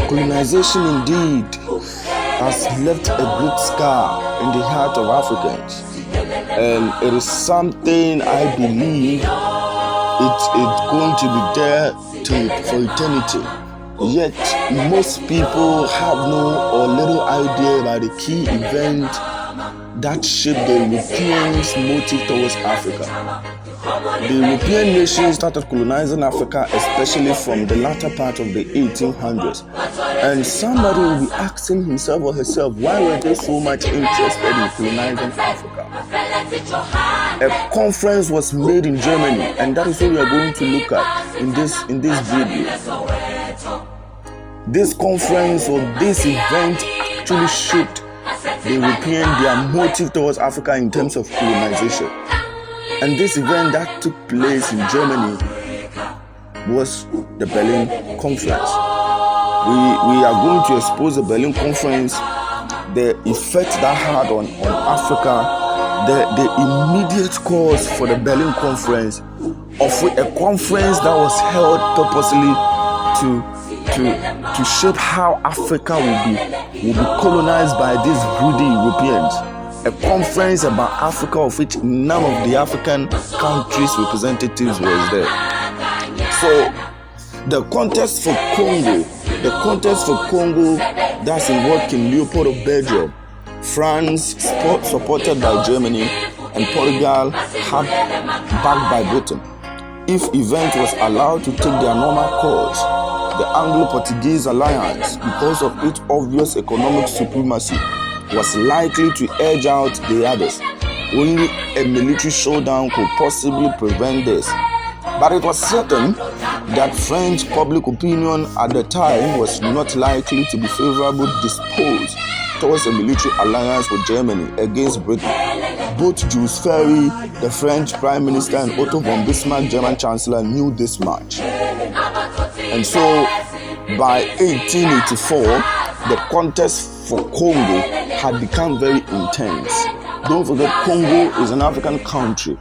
Colonization indeed has left a great scar in the heart of Africans, and it is something I believe it's going to be there for eternity. Yet most people have no or little idea about the key event that shaped the Europeans' motive towards Africa. The European nations started colonizing Africa, especially from the latter part of the 1800s. And somebody will be asking himself or herself, why were they so much interested in colonizing Africa? A conference was made in Germany, and that is what we are going to look at in this video. This conference or this event actually shaped the European, their motive towards Africa in terms of colonization. And this event that took place in Germany was the Berlin Conference. We are going to expose the Berlin Conference, the effect that had on Africa, the immediate cause for the Berlin Conference, of a conference that was held purposely to shape how Africa will be colonized by these greedy Europeans. A conference about Africa of which none of the African countries' representatives was there. So the contest for Congo, that's involved King Leopold of Belgium, France, supported by Germany, and Portugal, backed by Britain. If event was allowed to take their normal course, the Anglo-Portuguese alliance, because of its obvious economic supremacy, was likely to edge out the others. Only a military showdown could possibly prevent this. But it was certain that French public opinion at the time was not likely to be favorably disposed towards a military alliance with Germany against Britain. Both Jules Ferry, the French Prime Minister, and Otto von Bismarck, German Chancellor, knew this much. And so, by 1884, the contest for Congo had become very intense. Don't forget, Congo is an African country.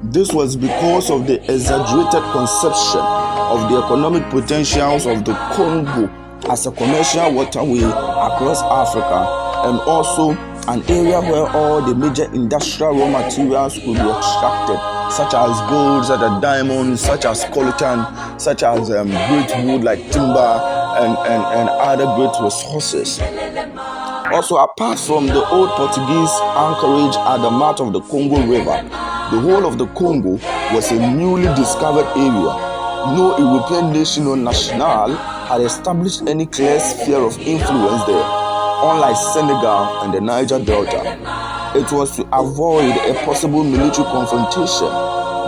This was because of the exaggerated conception of the economic potentials of the Congo as a commercial waterway across Africa, and also an area where all the major industrial raw materials could be extracted, such as gold, such as diamonds, such as coltan, such as great wood like timber and other great resources. Also, apart from the old Portuguese anchorage at the mouth of the Congo River, the whole of the Congo was a newly discovered area. No European nation or national had established any clear sphere of influence there, unlike Senegal and the Niger Delta. It was to avoid a possible military confrontation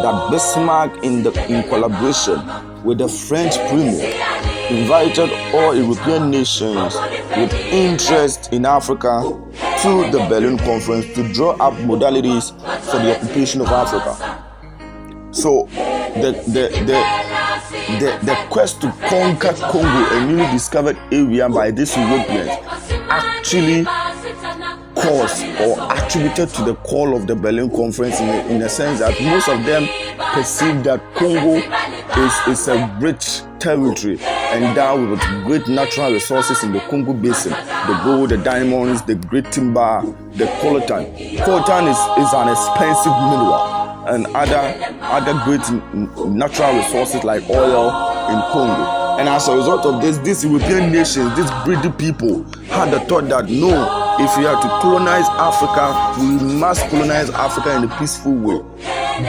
that Bismarck, in collaboration with the French Premier, invited all European nations with interest in Africa to the Berlin Conference to draw up modalities for the occupation of Africa. So the quest to conquer Congo, a newly discovered area by these Europeans, actually caused or attributed to the call of the Berlin Conference in the sense that most of them perceived that Congo is a rich territory endowed with great natural resources in the Congo basin, the gold, the diamonds, the great timber, the coltan. Coltan is an expensive mineral, and other great natural resources like oil in Congo. And as a result of this, these European nations, these greedy people, had the thought that no, if we are to colonize Africa, we must colonize Africa in a peaceful way.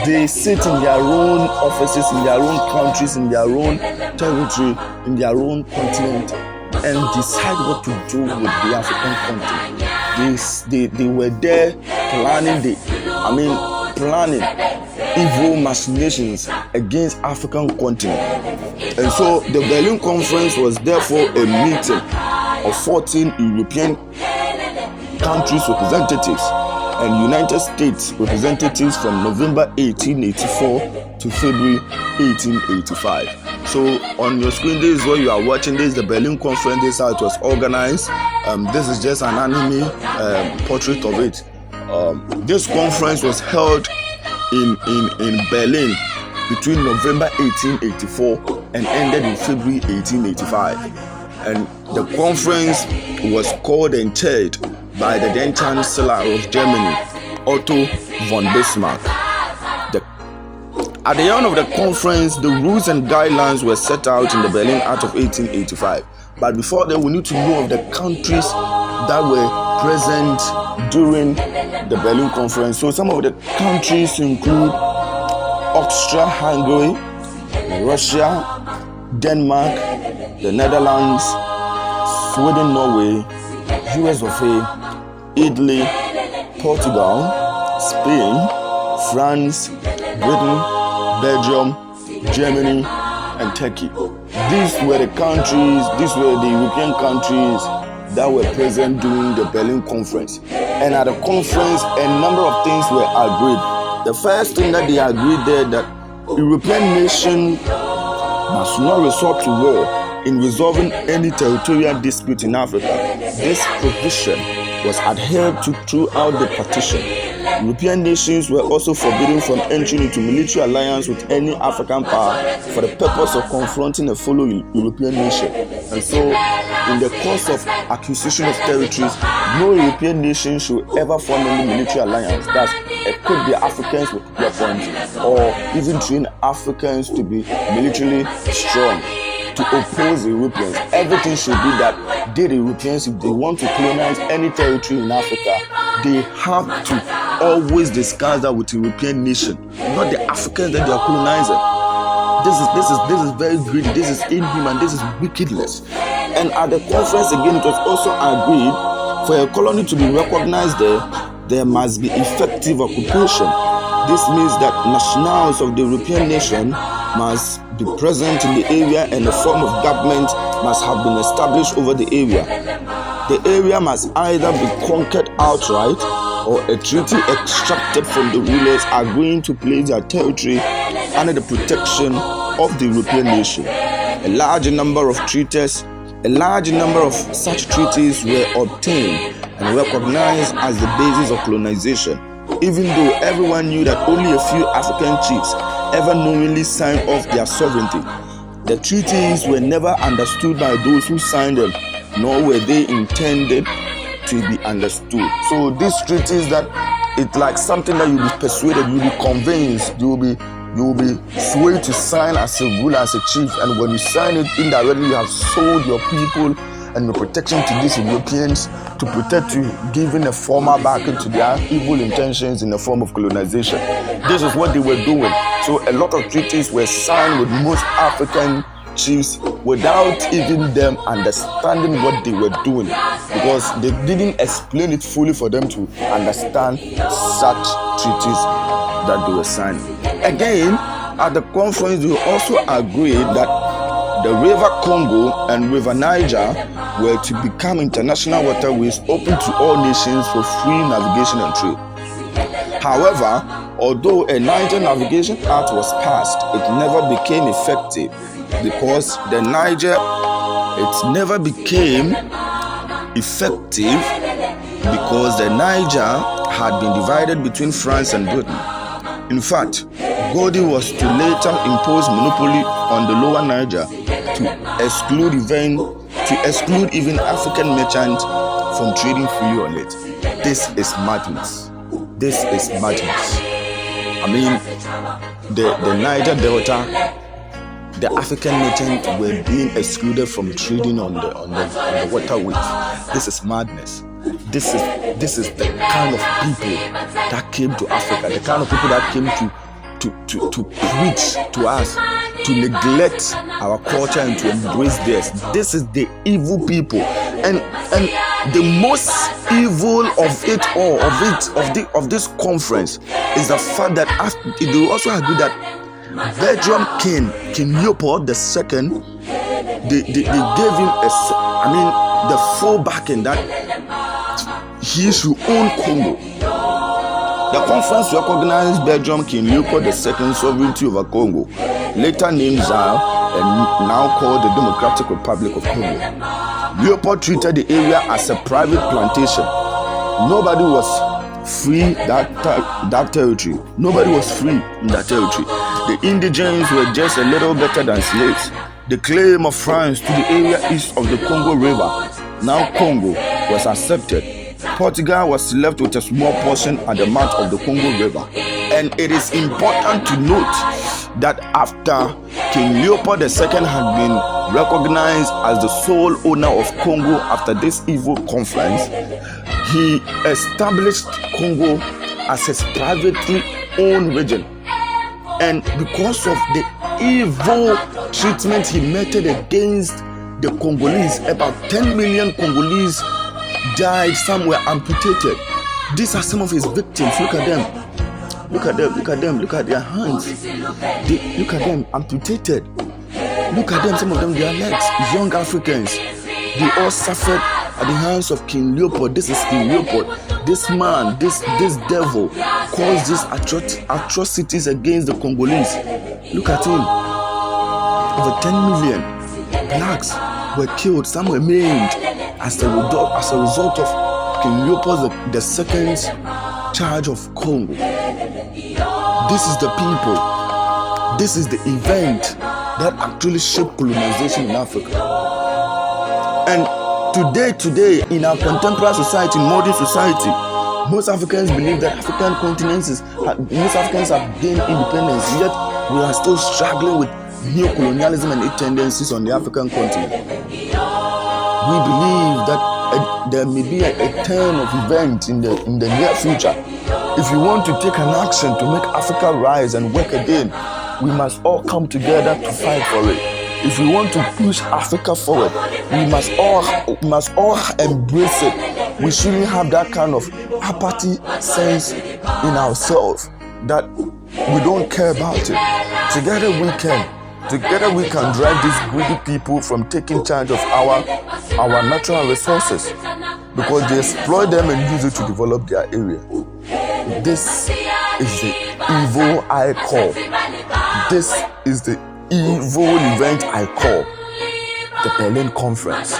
They sit in their own offices, in their own countries, in their own territory, in their own continent, and decide what to do with the African continent. They were there planning evil machinations against African continent. And so the Berlin Conference was therefore a meeting of 14 European countries' representatives and United States representatives from November 1884 to February 1885. So on your screen, this is what you are watching. This is the Berlin Conference. This is how it was organized. This is just an anime portrait of it. This conference was held in Berlin between November 1884 and ended in February 1885. And the conference was called and chaired by the then Chancellor of Germany, Otto von Bismarck. At the end of the conference, the rules and guidelines were set out in the Berlin Act of 1885. But before that, we need to know of the countries that were present during the Berlin Conference. So some of the countries include Austria-Hungary, Russia, Denmark, the Netherlands, Sweden, Norway, US of A, Italy, Portugal, Spain, France, Britain, Belgium, Germany, and Turkey. These were the European countries that were present during the Berlin Conference. And at the conference, a number of things were agreed. The first thing that they agreed there, that European nations must not resort to war in resolving any territorial dispute in Africa. This provision was adhered to throughout the partition. European nations were also forbidden from entering into military alliance with any African power for the purpose of confronting a fellow European nation. And so, in the course of acquisition of territories, no European nation should ever form any military alliance that equip the Africans with weapons or even train Africans to be militarily strong to oppose the Europeans. Everything should be that the Europeans, if they want to colonize any territory in Africa, they have to always discuss that with the European nation, not the Africans that they are colonizing. This is very greedy. This is inhuman. This is wickedness. And at the conference again, it was also agreed for a colony to be recognized there must be effective occupation. This means that nationals of the European nation must be present in the area and a form of government must have been established over the area. The area must either be conquered outright or a treaty extracted from the rulers agreeing to place their territory under the protection of the European nation. A large number of such treaties were obtained and recognized as the basis of colonization, even though everyone knew that only a few African chiefs ever knowingly signed off their sovereignty. The treaties were never understood by those who signed them, nor were they intended to be understood. So these treaties, that it's like something that you'll be persuaded, you'll be convinced, you'll be swayed to sign as a ruler, as a chief, and when you sign it indirectly, you have sold your people and your protection to these Europeans to protect you, giving a formal backing to their evil intentions in the form of colonization. This is what they were doing. So a lot of treaties were signed with most African chiefs without even them understanding what they were doing, because they didn't explain it fully for them to understand such treaties that they were signing. Again, at the conference, they also agreed that the River Congo and River Niger were to become international waterways open to all nations for free navigation and trade. However, although a Niger Navigation Act was passed, it never became effective because the Niger had been divided between France and Britain. In fact, Godi was to later impose monopoly on the lower Niger to exclude even African merchants from trading freely on it. This is madness. I mean, the Niger Delta, the African merchants were being excluded from trading on the waterways. This is madness. This is the kind of people that came to Africa, the kind of people that came to preach to us, to neglect our culture and to embrace theirs. This is the evil people, and the most evil of it all, of this conference, is the fact that they also agree that Belgium King Leopold II, they gave him the full backing that he should own Congo. The conference recognized Belgium King Leopold II's sovereignty over Congo, later named Zaire and now called the Democratic Republic of Congo. Leopold treated the area as a private plantation. Nobody was free that territory. Nobody was free in that territory. The indigents were just a little better than slaves. The claim of France to the area east of the Congo River, now Congo, was accepted. Portugal was left with a small portion at the mouth of the Congo River. And it is important to note that after King Leopold II had been recognized as the sole owner of Congo after this evil conference, he established Congo as his privately owned region. And because of the evil treatment he meted against the Congolese, about 10 million Congolese died, some were amputated. These are some of his victims. Look at them. Look at them. Look at them. Look at their hands. Look at them amputated. Look at them. Some of them, their legs. Young Africans. They all suffered at the hands of King Leopold. This is King Leopold. This man, this devil, caused these atrocities against the Congolese. Look at him. Over 10 million blacks were killed. Some were maimed as a result of King Leopold II's charge of Congo. This is the people. This is the event that actually shaped colonization in Africa. And today, in our contemporary society, modern society, most Africans believe that most Africans have gained independence, yet we are still struggling with neo-colonialism and its tendencies on the African continent. We believe that there may be a turn of events in the near future. If we want to take an action to make Africa rise and work again, we must all come together to fight for it. If we want to push Africa forward, we must all embrace it. We shouldn't have that kind of apathy sense in ourselves that we don't care about it. Together we can drive these greedy people from taking charge of our natural resources, because they exploit them and use it to develop their area. This is the evil I call. This is the evil event I call the Berlin Conference.